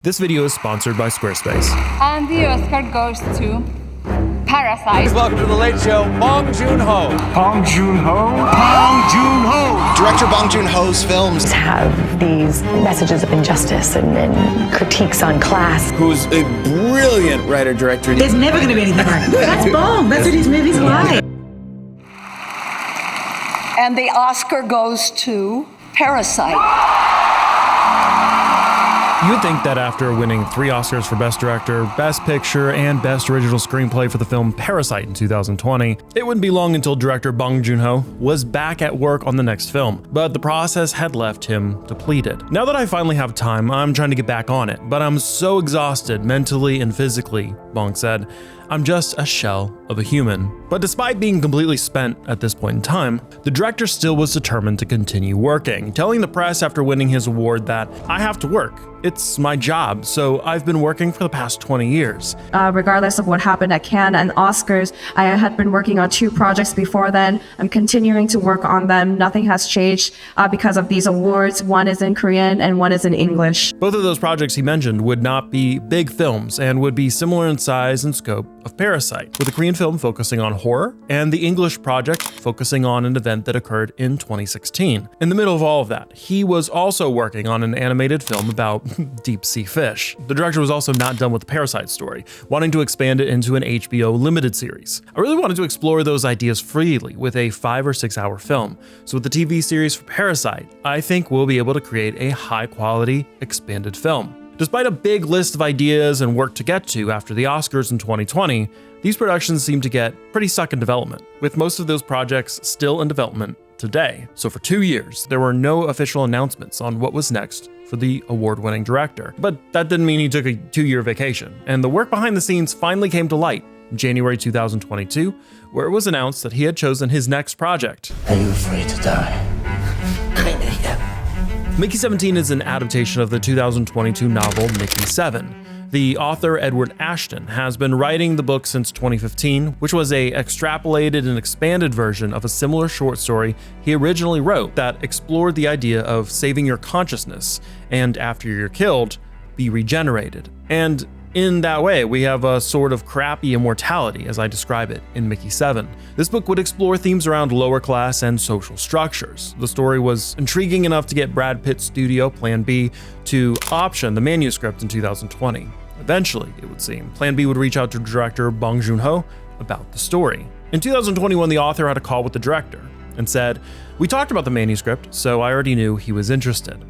This video is sponsored by Squarespace. And the Oscar goes to Parasite. Please welcome to The Late Show, Bong Joon-Ho. Bong Joon-Ho. Bong Joon-Ho. Director Bong Joon-Ho's films have these messages of injustice and critiques on class. Who's a brilliant writer-director. There's never going to be anything like that. That's Bong. That's what his movies are like. And the Oscar goes to Parasite. You would think that after winning 3 Oscars for Best Director, Best Picture, and Best Original Screenplay for the film Parasite in 2020, it wouldn't be long until director Bong Joon-Ho was back at work on the next film, but the process had left him depleted. Now that I finally have time, I'm trying to get back on it, but I'm so exhausted mentally and physically, Bong said. I'm just a shell of a human. But despite being completely spent at this point in time, the director still was determined to continue working, telling the press after winning his award that, "I have to work. It's my job, so I've been working for the past 20 years. Regardless of what happened at Cannes and Oscars, I had been working on 2 projects before then. I'm continuing to work on them. Nothing has changed because of these awards. One is in Korean and one is in English." Both of those projects he mentioned would not be big films and would be similar in size and scope of Parasite, with the Korean film focusing on horror and the English project focusing on an event that occurred in 2016. In the middle of all of that, he was also working on an animated film about deep sea fish. The director was also not done with the Parasite story, wanting to expand it into an HBO limited series. I really wanted to explore those ideas freely with a 5 or 6 hour film. So with the TV series for Parasite, I think we'll be able to create a high quality expanded film. Despite a big list of ideas and work to get to after the Oscars in 2020, these productions seem to get pretty stuck in development, with most of those projects still in development today. So for 2 years, there were no official announcements on what was next for the award-winning director. But that didn't mean he took a 2-year vacation, and the work behind the scenes finally came to light in January 2022, where it was announced that he had chosen his next project. Are you afraid to die? Mickey 17 is an adaptation of the 2022 novel Mickey 7. The author, Edward Ashton, has been writing the book since 2015, which was a extrapolated and expanded version of a similar short story he originally wrote that explored the idea of saving your consciousness and, after you're killed, be regenerated. And in that way, we have a sort of crappy immortality, as I describe it in Mickey 7. This book would explore themes around lower class and social structures. The story was intriguing enough to get Brad Pitt's studio, Plan B, to option the manuscript in 2020. Eventually, it would seem, Plan B would reach out to director Bong Joon-Ho about the story. In 2021, the author had a call with the director and said, "We talked about the manuscript, so I already knew he was interested."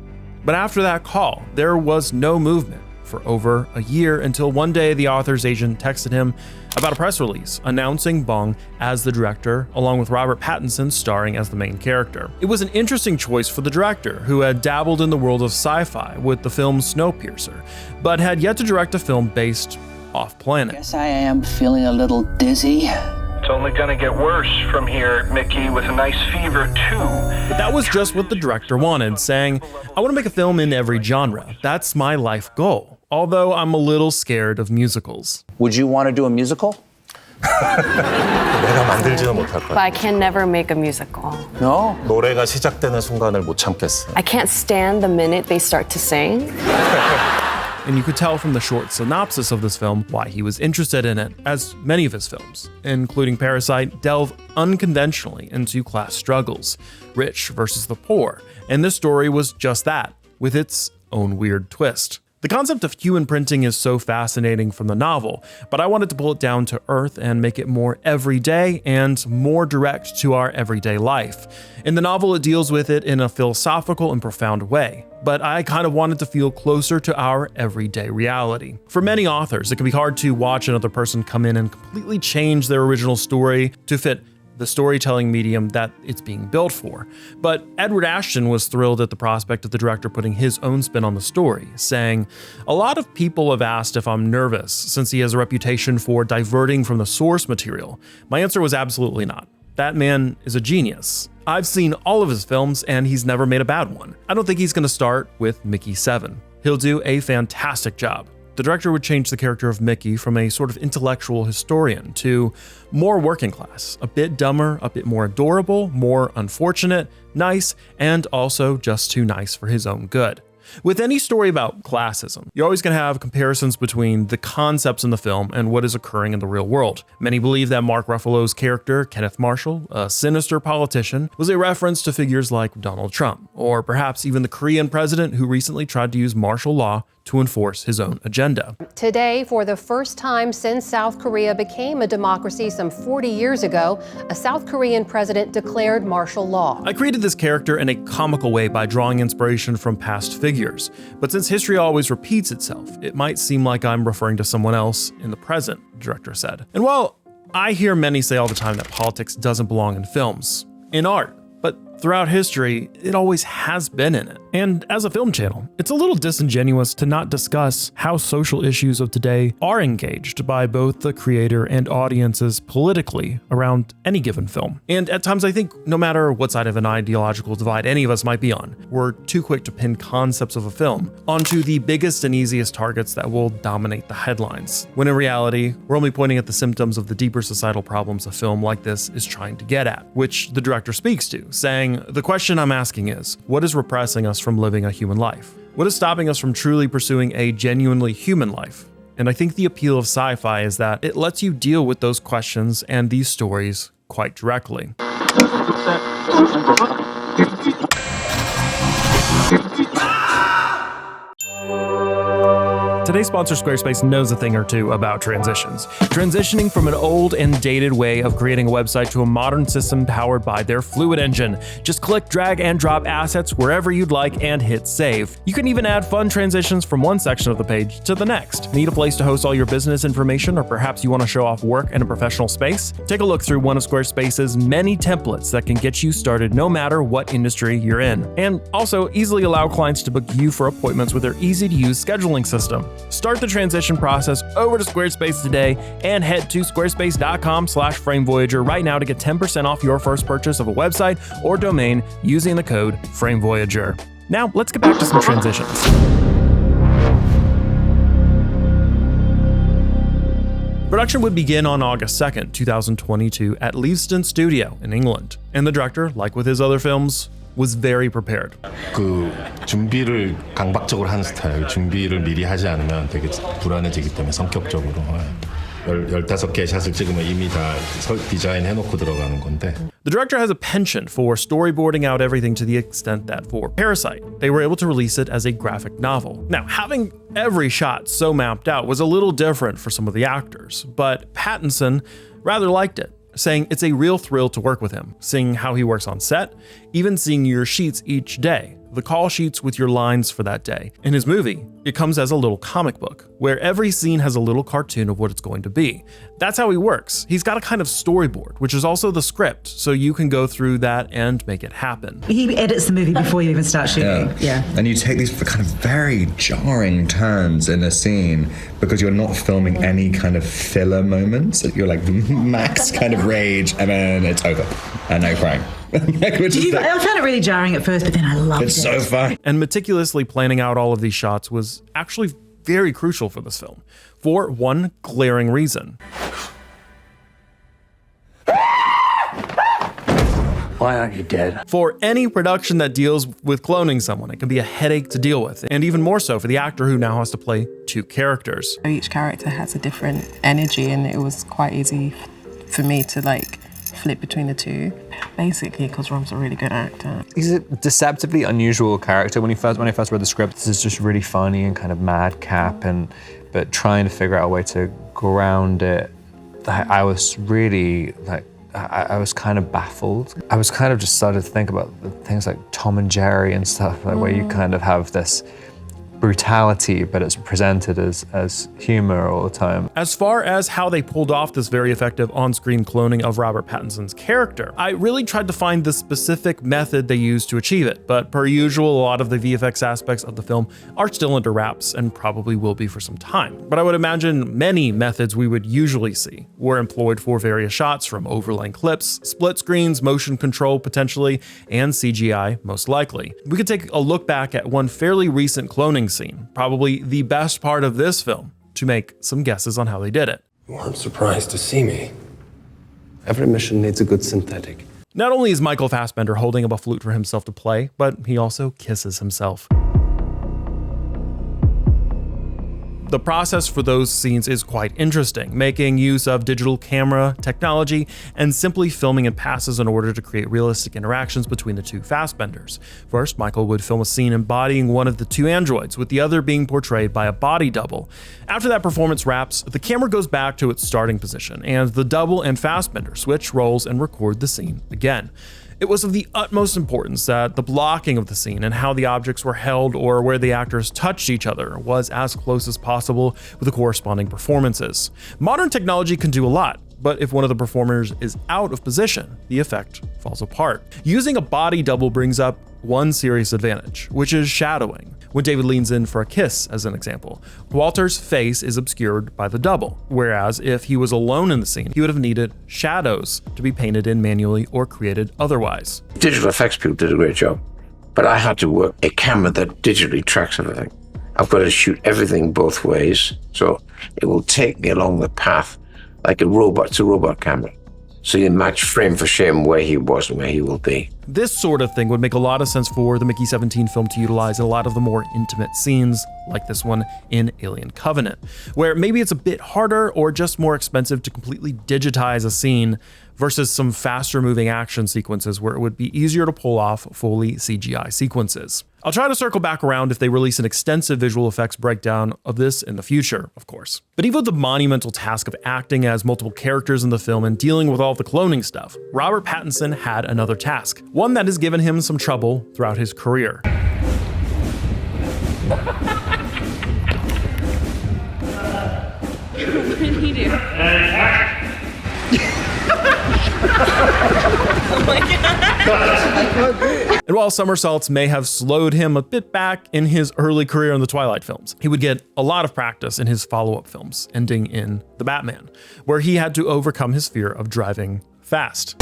But after that call, there was no movement for over a year until one day the author's agent texted him about a press release announcing Bong as the director, along with Robert Pattinson starring as the main character. It was an interesting choice for the director, who had dabbled in the world of sci-fi with the film Snowpiercer, but had yet to direct a film based off-planet. Guess I am feeling a little dizzy. It's only gonna get worse from here, Mickey, with a nice fever too. But that was just what the director wanted, saying, "I want to make a film in every genre. That's my life goal. Although I'm a little scared of musicals." Would you want to do a musical? 내가 만들지는 못할 But 거야. I can never make a musical. No? 노래가 시작되는 순간을 못 참겠어. I can't stand the minute they start to sing. And you could tell from the short synopsis of this film why he was interested in it, as many of his films, including Parasite, delve unconventionally into class struggles, rich versus the poor, and this story was just that, with its own weird twist. The concept of human printing is so fascinating from the novel, but I wanted to pull it down to earth and make it more everyday and more direct to our everyday life. In the novel, it deals with it in a philosophical and profound way, but I kind of wanted to feel closer to our everyday reality. For many authors, it can be hard to watch another person come in and completely change their original story to fit the storytelling medium that it's being built for. But Edward Ashton was thrilled at the prospect of the director putting his own spin on the story, saying, "A lot of people have asked if I'm nervous since he has a reputation for diverting from the source material. My answer was absolutely not. That man is a genius. I've seen all of his films and he's never made a bad one. I don't think he's going to start with Mickey 7. He'll do a fantastic job." The director would change the character of Mickey from a sort of intellectual historian to more working class, a bit dumber, a bit more adorable, more unfortunate, nice, and also just too nice for his own good. With any story about classism, you're always going to have comparisons between the concepts in the film and what is occurring in the real world. Many believe that Mark Ruffalo's character, Kenneth Marshall, a sinister politician, was a reference to figures like Donald Trump, or perhaps even the Korean president who recently tried to use martial law to enforce his own agenda. Today, for the first time since South Korea became a democracy some 40 years ago, a South Korean president declared martial law. I created this character in a comical way by drawing inspiration from past figures, but since history always repeats itself, it might seem like I'm referring to someone else in the present, the director said. And while I hear many say all the time that politics doesn't belong in films, in art, but throughout history, it always has been in it. And as a film channel, it's a little disingenuous to not discuss how social issues of today are engaged by both the creator and audiences politically around any given film. And at times I think no matter what side of an ideological divide any of us might be on, we're too quick to pin concepts of a film onto the biggest and easiest targets that will dominate the headlines, when in reality, we're only pointing at the symptoms of the deeper societal problems a film like this is trying to get at, which the director speaks to, saying, "The question I'm asking is, what is repressing us from living a human life? What is stopping us from truly pursuing a genuinely human life?" And I think the appeal of sci-fi is that it lets you deal with those questions and these stories quite directly. Today's sponsor, Squarespace, knows a thing or two about transitions. Transitioning from an old and dated way of creating a website to a modern system powered by their Fluid engine. Just click, drag, and drop assets wherever you'd like and hit save. You can even add fun transitions from one section of the page to the next. Need a place to host all your business information, or perhaps you want to show off work in a professional space? Take a look through one of Squarespace's many templates that can get you started no matter what industry you're in. And also easily allow clients to book you for appointments with their easy-to-use scheduling system. Start the transition process over to Squarespace today and head to squarespace.com/FrameVoyager right now to get 10% off your first purchase of a website or domain using the code FrameVoyager. Now, let's get back to some transitions. Production would begin on August 2nd, 2022 at Leavesden Studio in England, and the director, like with his other films, was very prepared. 그 준비를 강박적으로 하는 스타일. 준비를 미리 하지 않으면 되게 불안해지기 때문에 성격적으로 15개의 샷을 찍으면 이미 다 디자인 해놓고 들어가는 건데. The director has a penchant for storyboarding out everything to the extent that for Parasite, they were able to release it as a graphic novel. Now, having every shot so mapped out was a little different for some of the actors, but Pattinson rather liked it, saying it's a real thrill to work with him, seeing how he works on set, even seeing your sheets each day, the call sheets with your lines for that day. In his movie, it comes as a little comic book, where every scene has a little cartoon of what it's going to be. That's how he works. He's got a kind of storyboard, which is also the script, so you can go through that and make it happen. He edits the movie before you even start shooting. Yeah. And you take these kind of very jarring turns in a scene because you're not filming any kind of filler moments. You're like max kind of rage, and then it's over, and no crying. I found it really jarring at first, but then I loved it. It's so fun. And meticulously planning out all of these shots was actually very crucial for this film, for one glaring reason. Why aren't you dead? For any production that deals with cloning someone, it can be a headache to deal with, and even more so for the actor who now has to play two characters. Each character has a different energy, and it was quite easy for me to flip between the two, basically because Rob's a really good actor. He's a deceptively unusual character. When I first read the script, this is just really funny and kind of madcap, but trying to figure out a way to ground it, I was really I was kind of baffled. I was kind of just started to think about things like Tom and Jerry and stuff, where you kind of have this brutality, but it's presented as humor all the time. As far as how they pulled off this very effective on-screen cloning of Robert Pattinson's character, I really tried to find the specific method they used to achieve it, but per usual, a lot of the VFX aspects of the film are still under wraps and probably will be for some time. But I would imagine many methods we would usually see were employed for various shots, from overlaying clips, split screens, motion control potentially, and CGI most likely. We could take a look back at one fairly recent cloning scene, probably the best part of this film, to make some guesses on how they did it. You weren't surprised to see me. Every mission needs a good synthetic. Not only is Michael Fassbender holding up a flute for himself to play, but he also kisses himself. The process for those scenes is quite interesting, making use of digital camera technology and simply filming in passes in order to create realistic interactions between the two Fassbenders. First, Michael would film a scene embodying one of the two androids, with the other being portrayed by a body double. After that performance wraps, the camera goes back to its starting position, and the double and Fassbender switch roles and record the scene again. It was of the utmost importance that the blocking of the scene and how the objects were held or where the actors touched each other was as close as possible with the corresponding performances. Modern technology can do a lot, but if one of the performers is out of position, the effect falls apart. Using a body double brings up one serious advantage, which is shadowing. When David leans in for a kiss, as an example, Walter's face is obscured by the double, whereas if he was alone in the scene, he would have needed shadows to be painted in manually or created otherwise. Digital effects people did a great job, but I had to work a camera that digitally tracks everything. I've got to shoot everything both ways, so it will take me along the path like a robot. It's a robot camera. So you match frame for frame where he was and where he will be. This sort of thing would make a lot of sense for the Mickey 17 film to utilize in a lot of the more intimate scenes, like this one in Alien Covenant, where maybe it's a bit harder or just more expensive to completely digitize a scene versus some faster moving action sequences where it would be easier to pull off fully CGI sequences. I'll try to circle back around if they release an extensive visual effects breakdown of this in the future, of course. But even with the monumental task of acting as multiple characters in the film and dealing with all the cloning stuff, Robert Pattinson had another task, one that has given him some trouble throughout his career. What did he do? Oh my God. And while somersaults may have slowed him a bit back in his early career in the Twilight films, he would get a lot of practice in his follow-up films, ending in The Batman, where he had to overcome his fear of driving fast.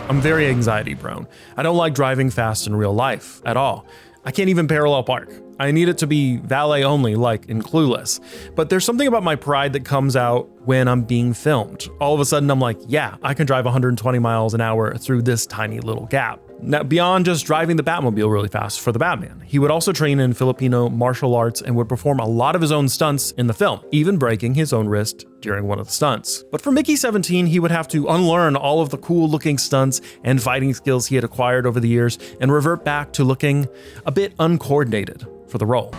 I'm very anxiety prone. I don't like driving fast in real life at all. I can't even parallel park. I need it to be valet only, like in Clueless. But there's something about my pride that comes out when I'm being filmed. All of a sudden I'm like, yeah, I can drive 120 miles an hour through this tiny little gap. Now, beyond just driving the Batmobile really fast for the Batman, he would also train in Filipino martial arts and would perform a lot of his own stunts in the film, even breaking his own wrist during one of the stunts. But for Mickey 17, he would have to unlearn all of the cool looking stunts and fighting skills he had acquired over the years and revert back to looking a bit uncoordinated for the role.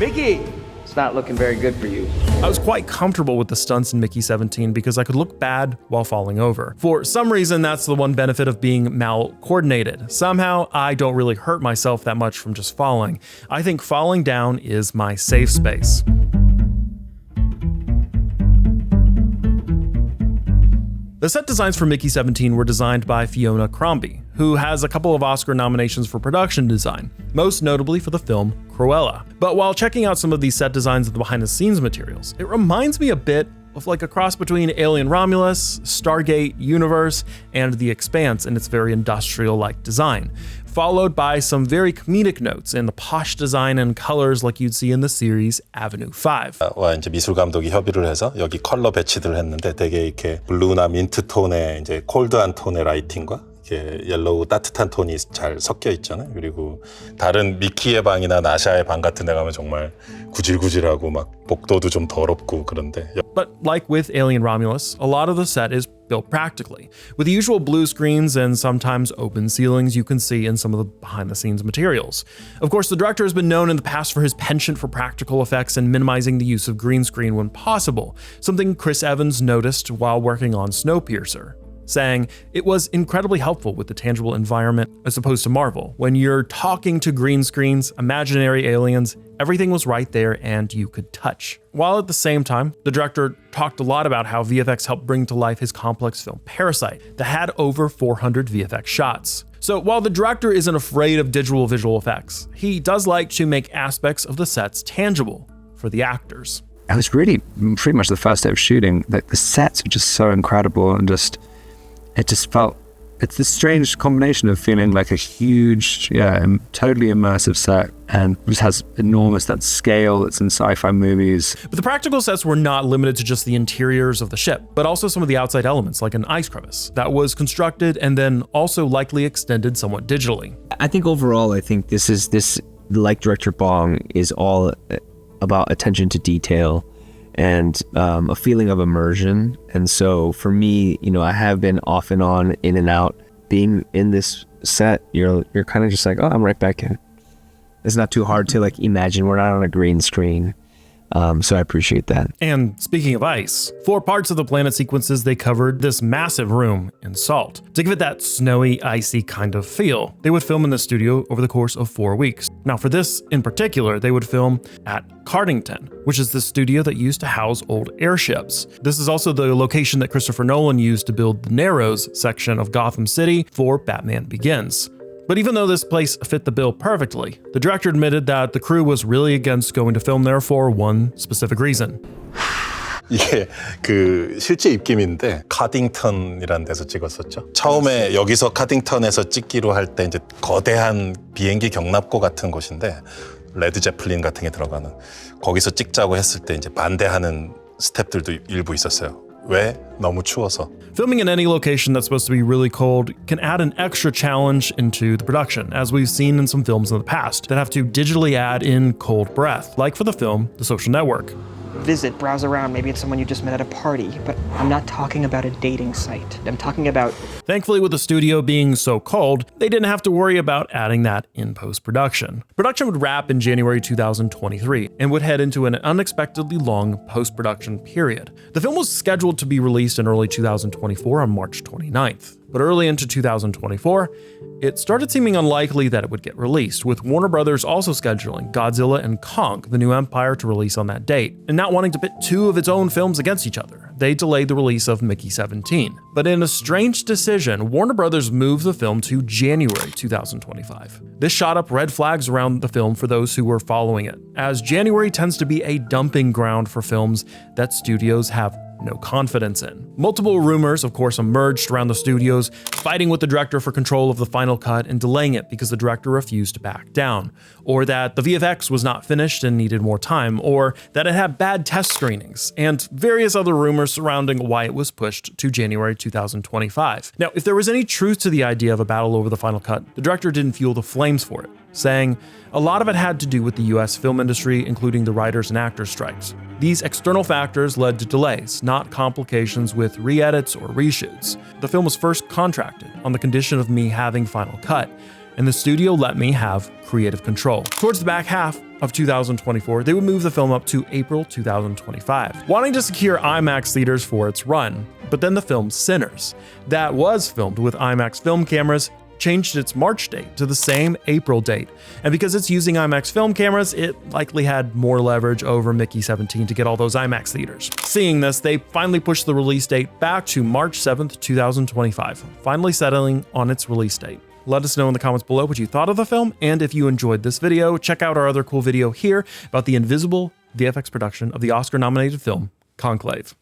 Mickey! It's not looking very good for you. I was quite comfortable with the stunts in Mickey 17 because I could look bad while falling over. For some reason, that's the one benefit of being mal-coordinated. Somehow, I don't really hurt myself that much from just falling. I think falling down is my safe space. The set designs for Mickey 17 were designed by Fiona Crombie, who has a couple of Oscar nominations for production design, most notably for the film Cruella. But while checking out some of these set designs and the behind-the-scenes materials, it reminds me a bit of like a cross between Alien Romulus, Stargate Universe, and The Expanse in its very industrial-like design, followed by some very comedic notes in the posh design and colors like you'd see in the series Avenue 5. 와 이제 미술 감독이 협의를 해서 여기 컬러 배치들을 했는데 되게 이렇게 블루나 민트 톤의 이제 콜드한 톤의 라이팅과 이렇게 옐로우 따뜻한 톤이 잘 섞여 있잖아요. 그리고 다른 미키의 방이나 나샤의 방 같은 데 가면 정말 구질구질하고 막 복도도 좀 더럽고 그런데. But like with Alien Romulus, a lot of the set is built practically, with the usual blue screens and sometimes open ceilings you can see in some of the behind-the-scenes materials. Of course, the director has been known in the past for his penchant for practical effects and minimizing the use of green screen when possible, something Chris Evans noticed while working on Snowpiercer, saying it was incredibly helpful with the tangible environment as opposed to Marvel. When you're talking to green screens, imaginary aliens, everything was right there and you could touch. While at the same time, the director talked a lot about how VFX helped bring to life his complex film Parasite that had over 400 VFX shots. So while the director isn't afraid of digital visual effects, he does like to make aspects of the sets tangible for the actors. It was really pretty much the first day of shooting. Like the sets were just so incredible and it just felt it's this strange combination of feeling like a huge, totally immersive set, and just has enormous that scale that's in sci-fi movies. But the practical sets were not limited to just the interiors of the ship, but also some of the outside elements, like an ice crevice that was constructed and then also likely extended somewhat digitally. I think overall, I think this, like director Bong, is all about attention to detail and a feeling of immersion. And so for me, I have been off and on, in and out. Being in this set, you're kind of just like, oh, I'm right back in. It's not too hard to like imagine. We're not on a green screen. So I appreciate that. And speaking of ice, for parts of the planet sequences, they covered this massive room in salt. To give it that snowy, icy kind of feel, they would film in the studio over the course of 4 weeks. Now for this in particular, they would film at Cardington, which is the studio that used to house old airships. This is also the location that Christopher Nolan used to build the Narrows section of Gotham City for Batman Begins. But even though this place fit the bill perfectly, the director admitted that the crew was really against going to film there for one specific reason. 이게 그 실제 입김인데 카딩턴이라는 데서 찍었었죠. 처음에 여기서 카딩턴에서 찍기로 할 때 이제 거대한 비행기 경납고 같은 곳인데 레드 제플린 같은 게 들어가는 거기서 찍자고 했을 때 이제 반대하는 스태프들도 일부 있었어요. 왜? 너무 추워서. Filming in any location that's supposed to be really cold can add an extra challenge into the production, as we've seen in some films in the past that have to digitally add in cold breath, like for the film The Social Network. Visit, browse around, maybe it's someone you just met at a party, but I'm not talking about a dating site. I'm talking about... Thankfully, with the studio being so cold, they didn't have to worry about adding that in post-production. Production would wrap in January 2023 and would head into an unexpectedly long post-production period. The film was scheduled to be released in early 2024 on March 29th. But early into 2024, it started seeming unlikely that it would get released, with Warner Brothers also scheduling Godzilla and Kong: The New Empire to release on that date, and not wanting to pit two of its own films against each other. They delayed the release of Mickey 17. But in a strange decision, Warner Brothers moved the film to January 2025. This shot up red flags around the film for those who were following it, as January tends to be a dumping ground for films that studios have no confidence in. Multiple rumors, of course, emerged around the studios, fighting with the director for control of the final cut and delaying it because the director refused to back down, or that the VFX was not finished and needed more time, or that it had bad test screenings, and various other rumors surrounding why it was pushed to January 2025. Now, if there was any truth to the idea of a battle over the final cut, the director didn't fuel the flames for it, saying a lot of it had to do with the US film industry, including the writers and actors strikes. These external factors led to delays, not complications with re-edits or reshoots. The film was first contracted on the condition of me having final cut, and the studio let me have creative control. Towards the back half of 2024, they would move the film up to April 2025, wanting to secure IMAX theaters for its run. But then the film Sinners, that was filmed with IMAX film cameras, changed its March date to the same April date. And because it's using IMAX film cameras, it likely had more leverage over Mickey 17 to get all those IMAX theaters. Seeing this, they finally pushed the release date back to March 7th, 2025, finally settling on its release date. Let us know in the comments below what you thought of the film, and if you enjoyed this video, check out our other cool video here about the invisible VFX production of the Oscar-nominated film, Conclave.